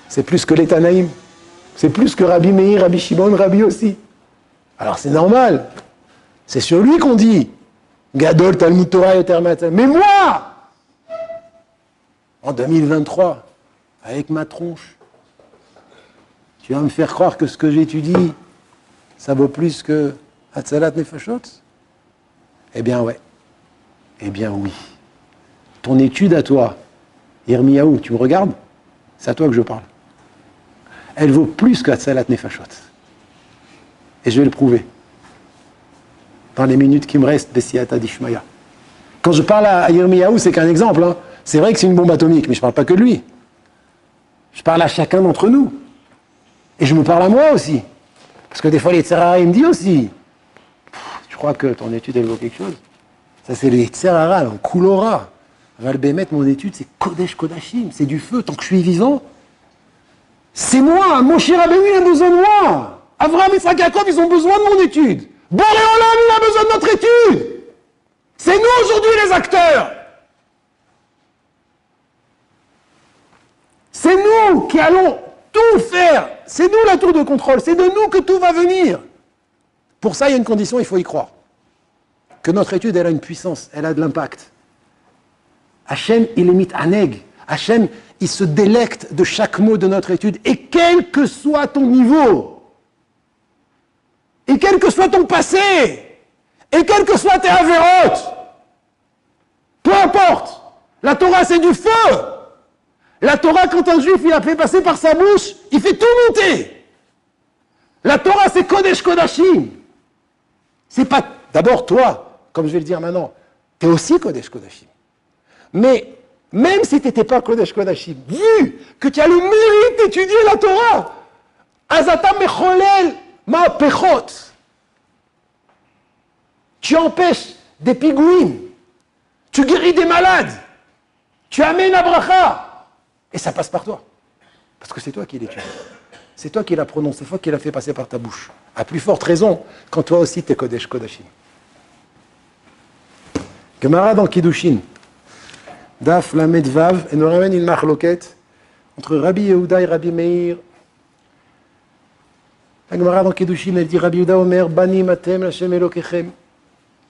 C'est plus que les Tanaïm. C'est plus que Rabbi Meir, Rabbi Shimon, Rabbi aussi. Alors c'est normal. C'est sur lui qu'on dit Gadol Talmud Torah Yoter me'atzalat. Mais moi, en 2023, avec ma tronche, tu vas me faire croire que ce que j'étudie, ça vaut plus que Atzalat Nefashot? Eh bien ouais. Eh bien oui. Ton étude à toi, Yirmiyahu, tu me regardes? C'est à toi que je parle. Elle vaut plus qu'Atzalat Nefashot. Et je vais le prouver. Dans les minutes qui me restent, Bessiata Dishmaya. Quand je parle à Yirmiyahu, c'est qu'un exemple. Hein. C'est vrai que c'est une bombe atomique, mais je ne parle pas que de lui. Je parle à chacun d'entre nous. Et je me parle à moi aussi. Parce que des fois, les Tzerara, il me dit aussi, tu crois que ton étude, elle vaut quelque chose? Ça, c'est les Tzerara, en Koulora. Valbémet, mon étude, c'est Kodesh Kodashim. C'est du feu. Tant que je suis vivant, c'est moi, Moshe Rabbeinu, il a besoin de moi. Avraham, Yitzhak, Yaakov, ils ont besoin de mon étude. Boré Olam, il a besoin de notre étude. C'est nous aujourd'hui les acteurs. C'est nous qui allons tout faire. C'est nous la tour de contrôle. C'est de nous que tout va venir. Pour ça, il y a une condition, il faut y croire. Que notre étude, elle a une puissance, elle a de l'impact. Hachem, il est mit aneg. Hachem, il se délecte de chaque mot de notre étude. Et quel que soit ton niveau, et quel que soit ton passé, et quel que soit tes avérotes, peu importe, la Torah c'est du feu. La Torah, quand un juif il a fait passer par sa bouche, il fait tout monter. La Torah c'est Kodesh Kodashim. C'est pas, d'abord toi, comme je vais le dire maintenant, tu es aussi Kodesh Kodashim. Mais même si tu n'étais pas Kodesh Kodashim, vu que tu as le mérite d'étudier la Torah, Azata Mecholel Ma'apechot, tu empêches des pigouines, tu guéris des malades, tu amènes à bracha, et ça passe par toi. Parce que c'est toi qui l'étudies. C'est toi qui l'as prononcé, c'est toi qui l'as fait passer par ta bouche. À plus forte raison, quand toi aussi tu es Kodesh Kodashim. Gemara dans Kiddushin. Daf Lamed Vav, et nous ramène une marloquette entre Rabbi Yehuda et Rabbi Meir. La Gemara dans Kiddushin, elle dit Rabbi Yehuda Omer, Banim Atem Lashem Elokechem.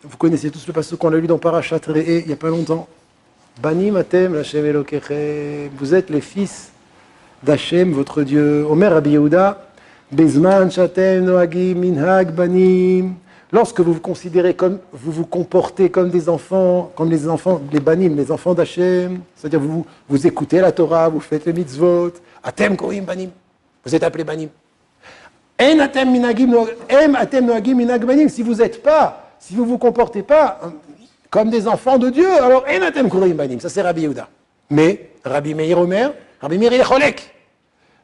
Vous connaissez tous le passage qu'on a lu dans Parashat Re'eh il n'y a pas longtemps. Banim Atem Lashem Elokechem. Vous êtes les fils d'Hachem, votre Dieu. Omer Rabbi Yehuda, Bezman Shatem Noagim Minhag Banim. Lorsque vous vous considérez comme, vous vous comportez comme des enfants, comme les enfants, les banim, les enfants d'Hachem, c'est-à-dire vous écoutez la Torah, vous faites les mitzvot, atem korim banim, vous êtes appelés banim. En atem minagim, em atem noagim minag banim, si vous n'êtes pas, si vous vous comportez pas comme des enfants de Dieu, alors en atem korim banim, ça c'est Rabbi Yehuda. Mais Rabbi Meir Omer, Rabbi Meir il est cholek.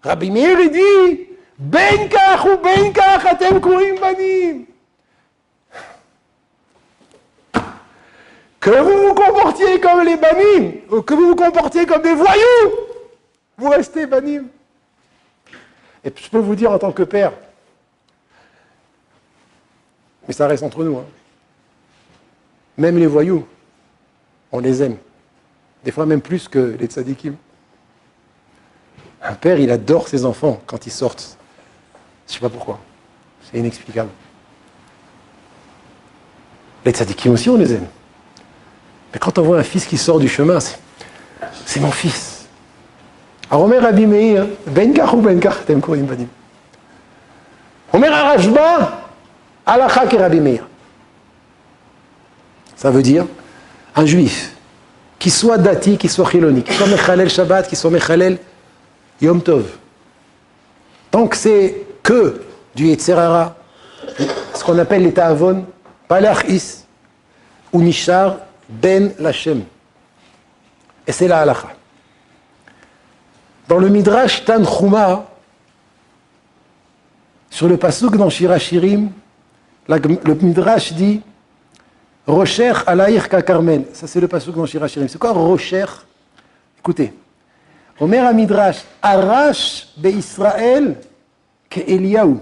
Rabbi Meir il dit, Ben kach ou ben kach, atem kourim banim. Que vous vous comportiez comme les banim, ou que vous vous comportiez comme des voyous, vous restez banim. Et je peux vous dire en tant que père, mais ça reste entre nous, hein. Même les voyous, on les aime. Des fois même plus que les tzadikim. Un père, il adore ses enfants quand ils sortent. Je ne sais pas pourquoi. C'est inexplicable. Les tzadikim aussi, on les aime. Mais quand on voit un fils qui sort du chemin, c'est mon fils. Alors, Omer Rabbi Meir, ben kach ou ben kach, tem kourim banim. Omer Arashba, halacha ke Rabbi Meir. Ça veut dire un juif, qui soit dati, qui soit chiloni, qui soit mechalel Shabbat, qui soit mechalel Yom Tov. Tant que c'est que du Yetzer Hara, ce qu'on appelle les ta'avon, pas l'achis, ou nishar ben l'Hashem. Et c'est la halacha. Dans le Midrash Tanchuma, sur le pasuk dans Shir HaShirim, le Midrash dit Rocher alaïr ka Carmel. Ça, c'est le pasuk dans Shir HaShirim. C'est quoi Rocher? Écoutez. Omer HaMidrash, Arash be'Israël ke Eliyahu.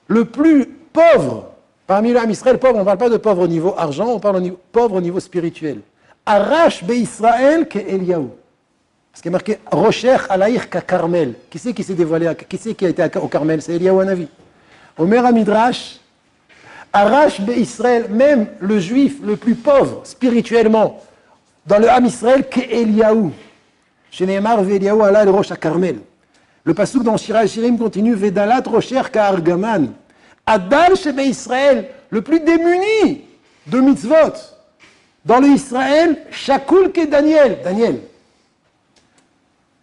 Le plus pauvre parmi l'âme Israël, pauvre, on ne parle pas de pauvre au niveau argent, on parle de pauvre au niveau spirituel. Arash be'Israël ke Eliyahu. Parce qu'il est marqué Rocher alaïr ka Carmel. Qui c'est qui s'est dévoilé? Qui c'est qui a été au Carmel? C'est Eliyahu Hanavi. Omer HaMidrash, Arash be'Israël, même le juif le plus pauvre spirituellement dans le Ham Israël, qu'Eliyahu. Chez Nehemar ve'Eliyahu ala el Rosh HaKarmel. Le pasuk dans Shir HaShirim continue Vedalat Rocher ka'argaman. Adal chez Israël, le plus démuni de mitzvot. Dans le Israël, Shakul ke Daniel. Daniel.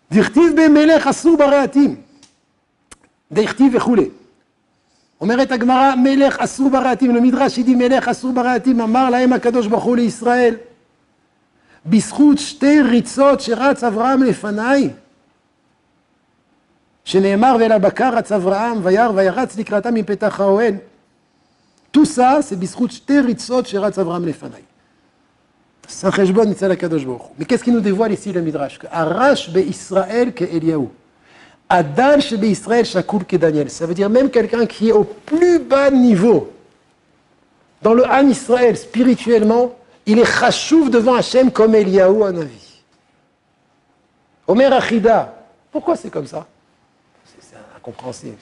Dirtiv be'melech asur bareatim. Dirtiv vechoulé. אומרת הגמרא, מלך אסור ברעתים, למדרש ידי מלך אסור ברעתים, אמר להם הקדוש ברוך הוא לישראל, בזכות שתי ריצות שרץ אברהם לפניי, שנאמר ואל הבקר רץ אברהם וירא וירץ לקראתם מפתח האוהל. tout ça, c'est בזכות שתי ריצות שרץ אברהם לפניי. c'est un חשבון אצל הקדוש ברוך הוא. mais qu'est-ce qui nous dévoile ici le midrash? הרש בישראל כאליהו. Adal Shebe Israël Shakul ke Daniel. Ça veut dire même quelqu'un qui est au plus bas niveau. Dans le Ham Israël, spirituellement, il est chashuv devant Hachem comme Eliyahu Hanavi. Omer Achida. Pourquoi c'est comme ça? C'est incompréhensible.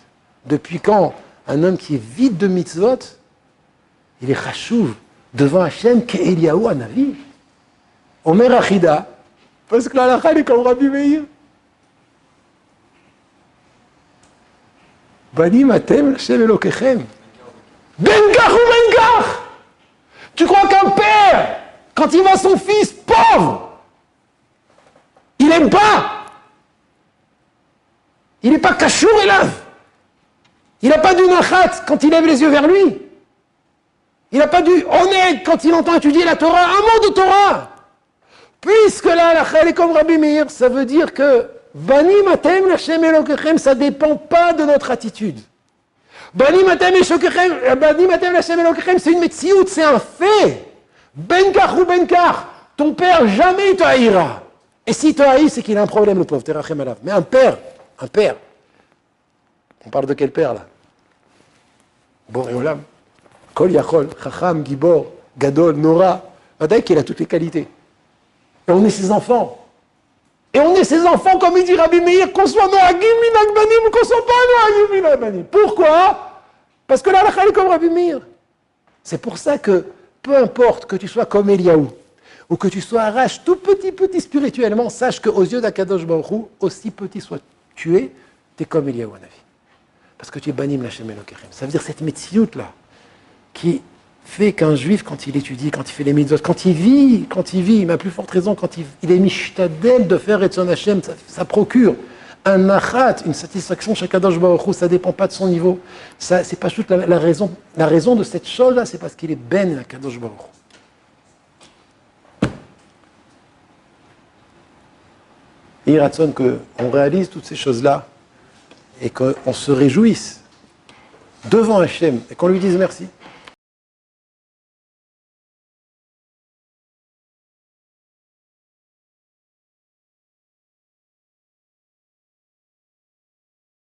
Depuis quand un homme qui est vide de mitzvot, il est chashuv devant Hachem que Eliyahu Hanavi? Omer Achida. Parce que la halakha est comme Rabbi Meir. Banim atem l'Hashem Elokechem. Ben kach ou ben kach. Tu crois qu'un père, quand il voit son fils pauvre, il n'aime pas. Il n'est pas kachour et lave. Il n'a pas du nachat quand il lève les yeux vers lui. Il n'a pas du honnête quand il entend étudier la Torah, un mot de Torah. Puisque là, la chal est comme Rabbi Meir, ça veut dire que Banim atem l'Hashem Elokechem, ça ne dépend pas de notre attitude. Banim atem l'Hashem Elokechem, c'est une metsiout, c'est un fait. Ben kach ou ben kach, ton père jamais il te haïra. Et s'il te haït, c'est qu'il a un problème, le pauvre, terachem alav. Mais un père, on parle de quel père là? Boré Olam, Kol Yachol, Chacham, Gibor, Gadol, Nora, Vadaï qu'il a toutes les qualités. Et on est ses enfants. Et on est ses enfants, comme il dit Rabbi Meir, qu'on soit noagim minak banim ou qu'on soit pas noagim minak banim. Pourquoi? Parce que là, la est comme Rabbi Meir. C'est pour ça que, peu importe que tu sois comme Eliyahu, ou que tu sois arrache tout petit spirituellement, sache qu'aux yeux d'Akadosh Baruch Hu, aussi petit tu es comme Eliyahu Hanavi. Parce que tu es banim l'Hashem Elokechem. Ça veut dire cette metsiout là, qui fait qu'un juif, quand il étudie, quand il fait les mitzvot, quand il vit, mais à plus forte raison, quand il est mishtadel de faire Etzon Hashem, ça procure un nachat, une satisfaction chez Kadosh Baruch Hu, ça ne dépend pas de son niveau. Ça, c'est pas juste la raison. La raison de cette chose-là, c'est parce qu'il est ben à Kadosh Baruch Hu. Et il ratsonne qu'on réalise toutes ces choses-là et qu'on se réjouisse devant Hachem et qu'on lui dise merci.